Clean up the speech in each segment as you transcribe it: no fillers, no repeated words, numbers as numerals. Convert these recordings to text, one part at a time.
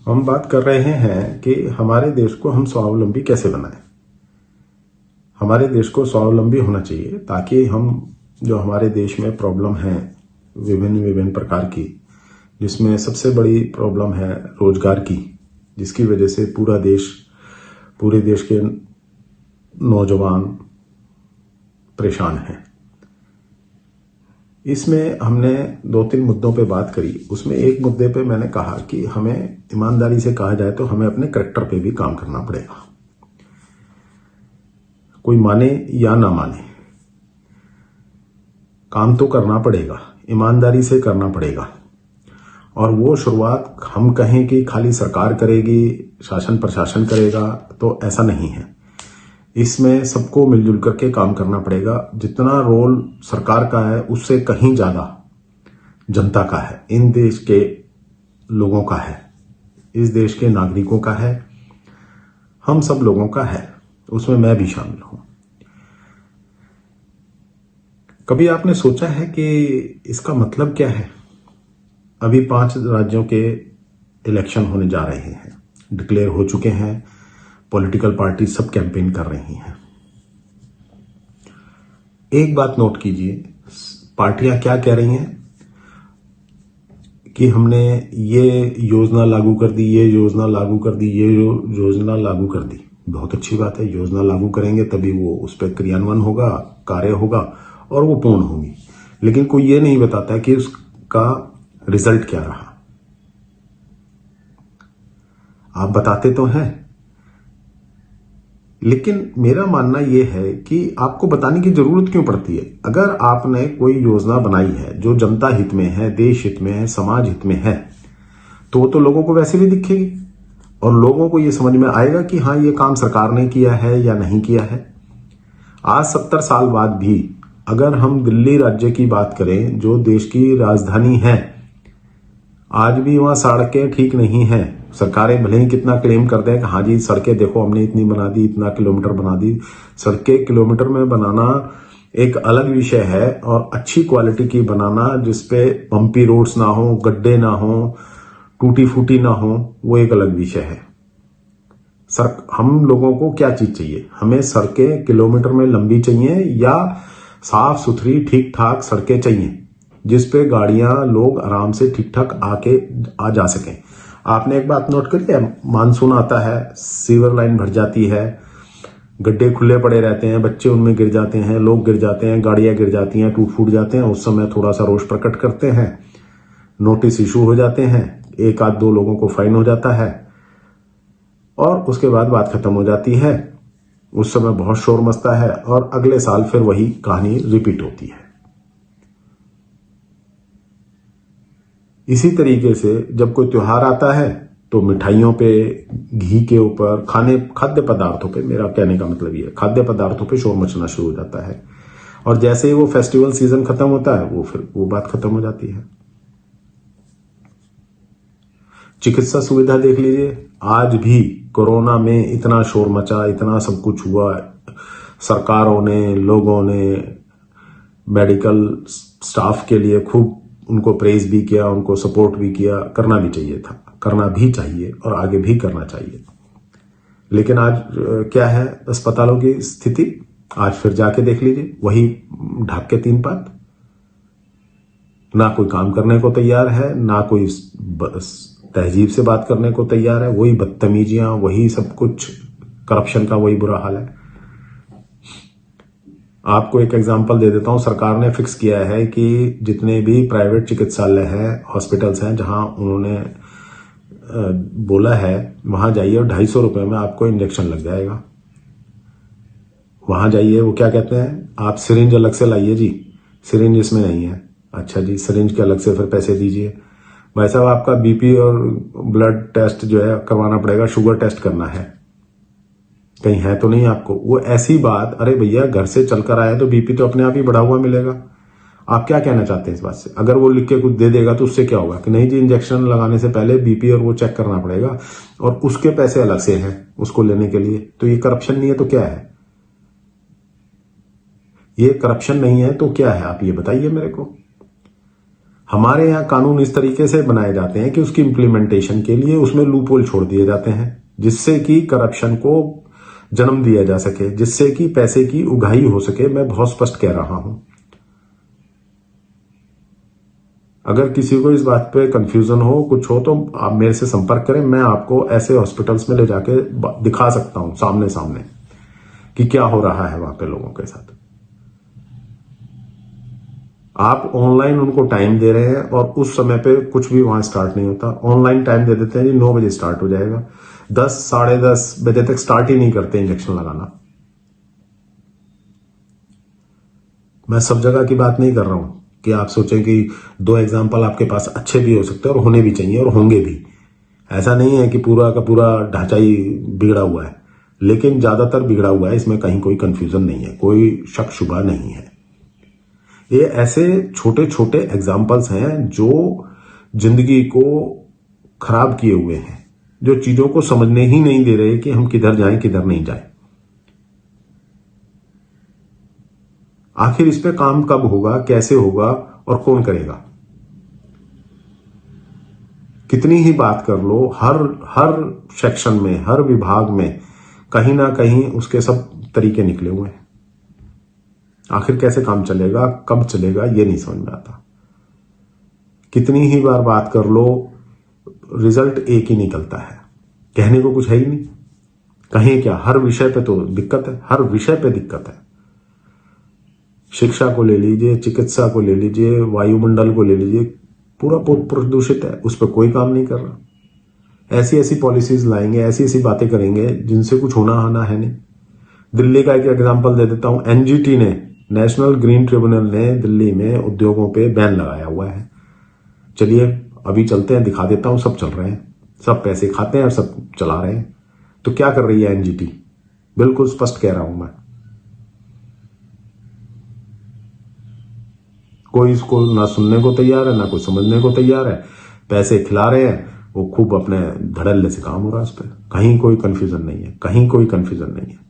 हम बात कर रहे हैं कि हमारे देश को हम स्वावलंबी कैसे बनाएं। हमारे देश को स्वावलंबी होना चाहिए ताकि हम जो हमारे देश में प्रॉब्लम है विभिन्न विभिन्न प्रकार की, जिसमें सबसे बड़ी प्रॉब्लम है रोजगार की, जिसकी वजह से पूरे देश के नौजवान परेशान हैं। इसमें हमने 2-3 मुद्दों पे बात करी। उसमें एक मुद्दे पे मैंने कहा कि हमें ईमानदारी से कहा जाए तो हमें अपने करैक्टर पे भी काम करना पड़ेगा। कोई माने या ना माने, काम तो करना पड़ेगा, ईमानदारी से करना पड़ेगा। और वो शुरुआत हम कहें कि खाली सरकार करेगी, शासन प्रशासन करेगा, तो ऐसा नहीं है। इसमें सबको मिलजुल करके काम करना पड़ेगा। जितना रोल सरकार का है उससे कहीं ज्यादा जनता का है, इन देश के लोगों का है, इस देश के नागरिकों का है, हम सब लोगों का है, उसमें मैं भी शामिल हूं। कभी आपने सोचा है कि इसका मतलब क्या है? अभी 5 राज्यों के इलेक्शन होने जा रहे हैं, डिक्लेयर हो चुके हैं, पॉलिटिकल पार्टी सब कैंपेन कर रही हैं। एक बात नोट कीजिए, पार्टियां क्या कह रही हैं कि हमने ये योजना लागू कर दी, ये योजना लागू कर दी, ये योजना लागू कर दी। बहुत अच्छी बात है, योजना लागू करेंगे तभी वो उस पर क्रियान्वयन होगा, कार्य होगा और वो पूर्ण होगी। लेकिन कोई ये नहीं बताता कि उसका रिजल्ट क्या रहा। आप बताते तो हैं, लेकिन मेरा मानना यह है कि आपको बताने की जरूरत क्यों पड़ती है? अगर आपने कोई योजना बनाई है जो जनता हित में है, देश हित में है, समाज हित में है, तो लोगों को वैसे भी दिखेगी और लोगों को यह समझ में आएगा कि हाँ, ये काम सरकार ने किया है या नहीं किया है। आज 70 साल बाद भी अगर हम दिल्ली राज्य की बात करें, जो देश की राजधानी है, आज भी वहां सड़कें ठीक नहीं है। सरकारें भले ही कितना क्लेम करते हैं कि हाँ जी सड़कें देखो हमने इतनी बना दी, इतना किलोमीटर बना दी। सड़कें किलोमीटर में बनाना एक अलग विषय है और अच्छी क्वालिटी की बनाना, जिसपे बम्पी रोड्स ना हो, गड्ढे ना हो, टूटी फूटी ना हो, वो एक अलग विषय है। हम लोगों को क्या चीज चाहिए? हमें सड़कें किलोमीटर में लंबी चाहिए या साफ सुथरी ठीक ठाक सड़कें चाहिए, जिसपे गाड़ियां लोग आराम से ठीक ठाक आ जा सकें। आपने एक बात नोट करी है, मानसून आता है, सीवर लाइन भर जाती है, गड्ढे खुले पड़े रहते हैं, बच्चे उनमें गिर जाते हैं, लोग गिर जाते हैं, गाड़ियां गिर जाती हैं, टूट फूट जाते हैं। उस समय थोड़ा सा रोष प्रकट करते हैं, नोटिस इशू हो जाते हैं, 1-2 लोगों को फाइन हो जाता है और उसके बाद बात खत्म हो जाती है। उस समय बहुत शोर मचता है और अगले साल फिर वही कहानी रिपीट होती है। इसी तरीके से जब कोई त्योहार आता है तो मिठाइयों पे, घी के ऊपर, खाद्य पदार्थों पे, मेरा कहने का मतलब ये है, खाद्य पदार्थों पे शोर मचना शुरू हो जाता है और जैसे ही वो फेस्टिवल सीजन खत्म होता है वो बात खत्म हो जाती है। चिकित्सा सुविधा देख लीजिए, आज भी कोरोना में इतना शोर मचा, इतना सब कुछ हुआ, सरकारों ने, लोगों ने मेडिकल स्टाफ के लिए खूब उनको प्रेज भी किया, उनको सपोर्ट भी किया। करना भी चाहिए था, करना भी चाहिए और आगे भी करना चाहिए। लेकिन आज क्या है अस्पतालों की स्थिति? आज फिर जाके देख लीजिए, वही ढाक के 3 पात। ना कोई काम करने को तैयार है, ना कोई तहजीब से बात करने को तैयार है, वही बदतमीजियां, वही सब कुछ, करप्शन का वही बुरा हाल है। आपको एक एग्जांपल दे देता हूं, सरकार ने फिक्स किया है कि जितने भी प्राइवेट चिकित्सालय हैं, हॉस्पिटल्स हैं, जहां उन्होंने बोला है वहां जाइए और 250 रुपए में आपको इंजेक्शन लग जाएगा। वहां जाइए, वो क्या कहते हैं, आप सिरिंज अलग से लाइए जी, सिरिंज इसमें नहीं है। अच्छा जी, सिरिंज के अलग से फिर पैसे दीजिए। भाई साहब, आपका बीपी और ब्लड टेस्ट जो है करवाना पड़ेगा, शुगर टेस्ट करना है, कहीं है तो नहीं आपको। वो ऐसी बात, अरे भैया घर से चलकर आया तो बीपी तो अपने आप ही बढ़ा हुआ मिलेगा। आप क्या कहना चाहते हैं इस बात से? अगर वो लिख के कुछ दे देगा तो उससे क्या होगा कि नहीं जी, इंजेक्शन लगाने से पहले बीपी और वो चेक करना पड़ेगा और उसके पैसे अलग से हैं उसको लेने के लिए। तो ये करप्शन नहीं है तो क्या है? ये करप्शन नहीं है तो क्या है? आप ये बताइए मेरे को। हमारे यहाँ कानून इस तरीके से बनाए जाते हैं कि उसकी इंप्लीमेंटेशन के लिए उसमें लूपहोल छोड़ दिए जाते हैं, जिससे कि करप्शन को जन्म दिया जा सके, जिससे कि पैसे की उगाही हो सके। मैं बहुत स्पष्ट कह रहा हूं। अगर किसी को इस बात पे कंफ्यूजन हो, कुछ हो, तो आप मेरे से संपर्क करें। मैं आपको ऐसे हॉस्पिटल्स में ले जाके दिखा सकता हूं सामने सामने कि क्या हो रहा है वहां पे लोगों के साथ। आप ऑनलाइन उनको टाइम दे रहे हैं और उस समय पे कुछ भी वहां स्टार्ट नहीं होता। ऑनलाइन टाइम दे देते हैं जी 9 बजे स्टार्ट हो जाएगा, 10 साढ़े 10 बजे तक स्टार्ट ही नहीं करते इंजेक्शन लगाना। मैं सब जगह की बात नहीं कर रहा हूं कि आप सोचें कि 2 एग्जाम्पल आपके पास अच्छे भी हो सकते हैं और होने भी चाहिए और होंगे भी। ऐसा नहीं है कि पूरा का पूरा ढांचा ही बिगड़ा हुआ है, लेकिन ज्यादातर बिगड़ा हुआ है। इसमें कहीं कोई कंफ्यूजन नहीं है, कोई शक शुबा नहीं है। ये ऐसे छोटे छोटे एग्जाम्पल्स हैं जो जिंदगी को खराब किए हुए हैं, जो चीजों को समझने ही नहीं दे रहे कि हम किधर जाएं किधर नहीं जाएं। आखिर इस पे काम कब होगा, कैसे होगा और कौन करेगा? कितनी ही बात कर लो, हर सेक्शन में, हर विभाग में कहीं ना कहीं उसके सब तरीके निकले हुए हैं। आखिर कैसे काम चलेगा, कब चलेगा, ये नहीं समझ में आता। कितनी ही बार बात कर लो, रिजल्ट एक ही निकलता है। कहने को कुछ है ही नहीं। कहें क्या? हर विषय पे तो दिक्कत है, हर विषय पे दिक्कत है। शिक्षा को ले लीजिए, चिकित्सा को ले लीजिए, वायुमंडल को ले लीजिए, पूरा प्रदूषित है, उस पर कोई काम नहीं कर रहा। ऐसी ऐसी पॉलिसीज लाएंगे, ऐसी ऐसी बातें करेंगे जिनसे कुछ होना आना है नहीं। दिल्ली का एक एग्जांपल दे देता हूं। एनजीटी ने, नेशनल ग्रीन ट्रिब्यूनल ने दिल्ली में उद्योगों पे बैन लगाया हुआ है। चलिए अभी चलते हैं, दिखा देता हूं। सब चल रहे हैं, सब पैसे खाते हैं और सब चला रहे हैं। तो क्या कर रही है एनजीटी? बिल्कुल स्पष्ट कह रहा हूं मैं। कोई इसको ना सुनने को तैयार है, ना कोई समझने को तैयार है। पैसे खिला रहे हैं, वो खूब अपने धड़ल्ले से काम हो रहा है उस पर। कहीं कोई कंफ्यूजन नहीं है, कहीं कोई कंफ्यूजन नहीं है।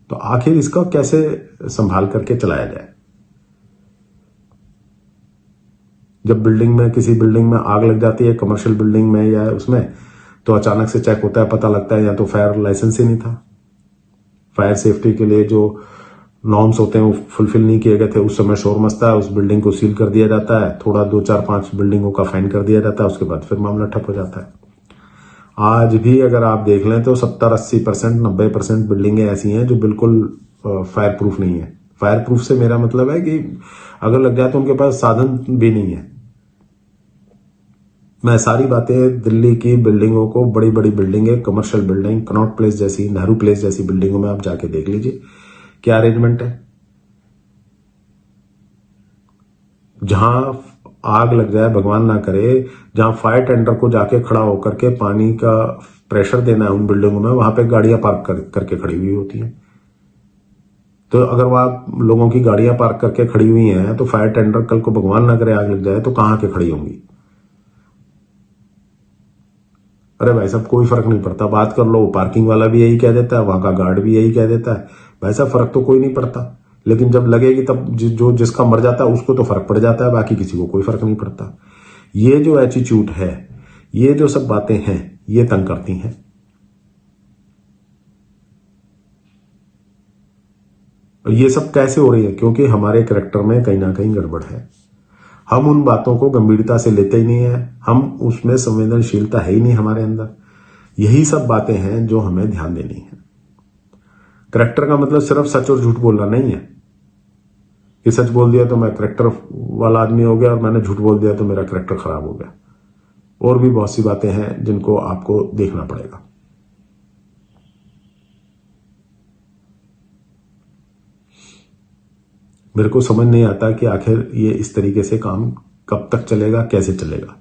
तो आखिर इसका कैसे संभाल करके चलाया जाए? जब बिल्डिंग में, किसी बिल्डिंग में आग लग जाती है, कमर्शियल बिल्डिंग में या उसमें, तो अचानक से चेक होता है, पता लगता है या तो फायर लाइसेंस ही नहीं था, फायर सेफ्टी के लिए जो नॉर्म्स होते हैं वो फुलफिल नहीं किए गए थे। उस समय शोर मचता है, उस बिल्डिंग को सील कर दिया जाता है, थोड़ा 2 4 5 बिल्डिंगों का फाइन कर दिया जाता है, उसके बाद फिर मामला ठप हो जाता है। आज भी अगर आप देख लें तो 70-80%, 90% बिल्डिंगें ऐसी हैं जो बिल्कुल फायर प्रूफ नहीं है। फायर प्रूफ से मेरा मतलब है कि अगर लग जाए तो उनके पास साधन भी नहीं है। मैं सारी बातें दिल्ली की बिल्डिंगों को, बड़ी बड़ी बिल्डिंगें, कमर्शियल बिल्डिंग, कनॉट प्लेस जैसी, नेहरू प्लेस जैसी बिल्डिंगों में आप जाके देख लीजिए क्या अरेंजमेंट है। जहां आग लग जाए, भगवान ना करे, जहां फायर टेंडर को जाके खड़ा होकर के पानी का प्रेशर देना है उन बिल्डिंगों में, वहां पे गाड़ियां पार्क करके खड़ी हुई होती हैं। तो अगर वहां लोगों की गाड़ियां पार्क करके खड़ी हुई हैं, तो फायर टेंडर कल को भगवान ना करे आग लग जाए तो कहां के खड़ी होंगी? अरे भाई साहब, कोई फर्क नहीं पड़ता। बात कर लो, पार्किंग वाला भी यही कह देता है, वहां का गार्ड भी यही कह देता है। भाई साहब, फर्क तो कोई नहीं पड़ता, लेकिन जब लगेगी तब जो जिसका मर जाता है उसको तो फर्क पड़ जाता है, बाकी किसी को कोई फर्क नहीं पड़ता। ये जो एटीट्यूड है, ये जो सब बातें हैं, ये तंग करती हैं। और ये सब कैसे हो रही है? क्योंकि हमारे कैरेक्टर में कहीं ना कहीं गड़बड़ है। हम उन बातों को गंभीरता से लेते ही नहीं है, हम उसमें संवेदनशीलता है ही नहीं हमारे अंदर। यही सब बातें हैं जो हमें ध्यान देनी है। कैरेक्टर का मतलब सिर्फ सच और झूठ बोलना नहीं है कि सच बोल दिया तो मैं कैरेक्टर वाला आदमी हो गया और मैंने झूठ बोल दिया तो मेरा कैरेक्टर खराब हो गया। और भी बहुत सी बातें हैं जिनको आपको देखना पड़ेगा। मेरे को समझ नहीं आता कि आखिर ये इस तरीके से काम कब तक चलेगा, कैसे चलेगा।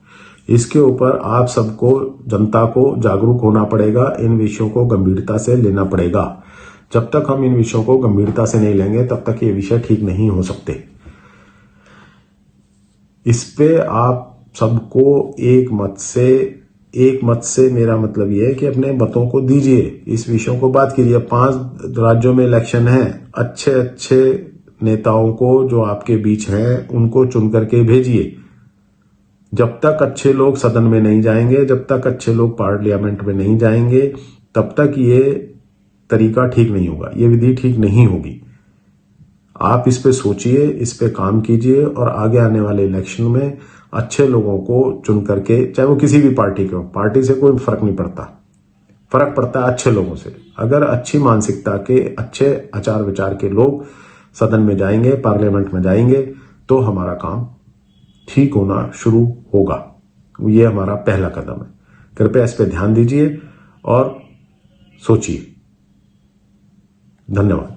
इसके ऊपर आप सबको, जनता को जागरूक होना पड़ेगा, इन विषयों को गंभीरता से लेना पड़ेगा। जब तक हम इन विषयों को गंभीरता से नहीं लेंगे तब तक ये विषय ठीक नहीं हो सकते। इस पे आप सबको एक मत से मेरा मतलब ये है कि अपने मतों को दीजिए, इस विषयों को बात कीजिए। 5 राज्यों में इलेक्शन है, अच्छे नेताओं को जो आपके बीच हैं उनको चुन करके भेजिए। जब तक अच्छे लोग सदन में नहीं जाएंगे, जब तक अच्छे लोग पार्लियामेंट में नहीं जाएंगे, तब तक ये तरीका ठीक नहीं होगा, ये विधि ठीक नहीं होगी। आप इस पे सोचिए, इस पे काम कीजिए और आगे आने वाले इलेक्शन में अच्छे लोगों को चुन करके, चाहे वो किसी भी पार्टी के हो, पार्टी से कोई फर्क नहीं पड़ता, फर्क पड़ता है अच्छे लोगों से। अगर अच्छी मानसिकता के, अच्छे आचार विचार के लोग सदन में जाएंगे, पार्लियामेंट में जाएंगे, तो हमारा काम ठीक होना शुरू होगा। ये हमारा पहला कदम है। कृपया इस पे ध्यान दीजिए और सोचिए। धन्यवाद।